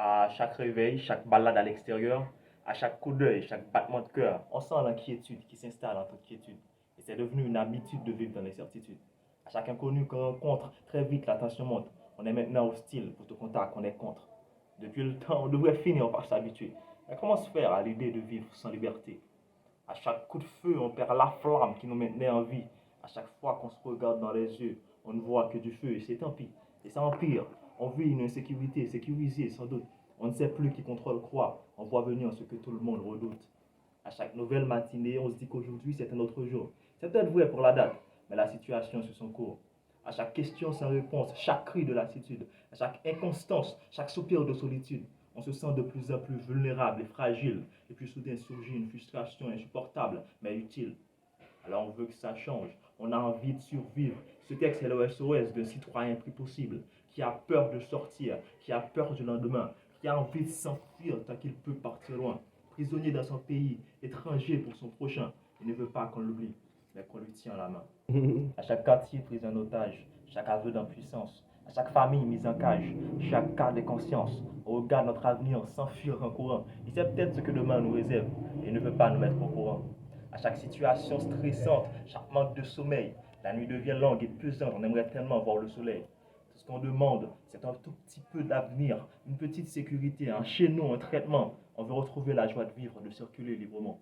À chaque réveil, chaque balade à l'extérieur, à chaque coup d'œil, chaque battement de cœur, on sent l'inquiétude qui s'installe en toute quiétude. Et c'est devenu une habitude de vivre dans l'incertitude. À chaque inconnu qu'on rencontre, très vite la tension monte. On est maintenant hostile pour tout contact, on est contre. Depuis le temps, on devrait finir par s'habituer. Mais comment se faire à l'idée de vivre sans liberté? À chaque coup de feu, on perd la flamme qui nous maintenait en vie. À chaque fois qu'on se regarde dans les yeux, on ne voit que du feu et c'est tant pis. Et ça empire. On vit une insécurité sécurisée sans doute. On ne sait plus qui contrôle quoi. On voit venir ce que tout le monde redoute. À chaque nouvelle matinée, on se dit qu'aujourd'hui c'est un autre jour. C'est peut-être vrai pour la date, mais la situation suit son cours. À chaque question sans réponse, chaque cri de lassitude, à chaque inconstance, chaque soupir de solitude, on se sent de plus en plus vulnérable et fragile. Et puis soudain surgit une frustration insupportable, mais utile. Alors on veut que ça change. On a envie de survivre. Ce texte est le SOS d'un citoyen pris possible, qui a peur de sortir, qui a peur du lendemain, qui a envie de s'enfuir tant qu'il peut partir loin. Prisonnier dans son pays, étranger pour son prochain. Il ne veut pas qu'on l'oublie, mais qu'on lui tient la main. À chaque quartier pris en otage, chaque aveu d'impuissance, à chaque famille mise en cage, chaque cas de conscience, on regarde notre avenir s'enfuir en courant. Il sait peut-être ce que demain nous réserve et ne veut pas nous mettre au courant. À chaque situation stressante, chaque manque de sommeil, la nuit devient longue et pesante, on aimerait tellement voir le soleil. Tout ce qu'on demande, c'est un tout petit peu d'avenir, une petite sécurité, un chez nous, un traitement. On veut retrouver la joie de vivre, de circuler librement.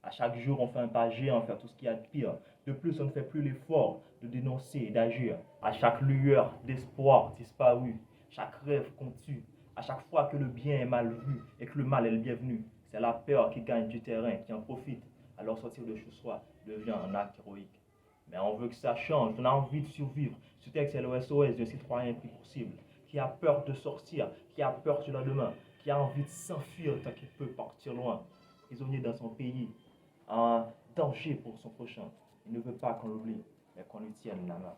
À chaque jour, on fait un pas géant, faire tout ce qu'il y a de pire. De plus, on ne fait plus l'effort de dénoncer et d'agir. À chaque lueur d'espoir disparu, chaque rêve qu'on tue, à chaque fois que le bien est mal vu et que le mal est le bienvenu, c'est la peur qui gagne du terrain, qui en profite. Alors sortir de chez soi devient un acte héroïque. Mais on veut que ça change, on a envie de survivre. Ce texte est le SOS d'un citoyen plus possible, qui a peur de sortir, qui a peur du lendemain, qui a envie de s'enfuir tant qu'il peut partir loin. Prisonnier dans son pays, un danger pour son prochain. Il ne veut pas qu'on l'oublie, mais qu'on lui tienne la main.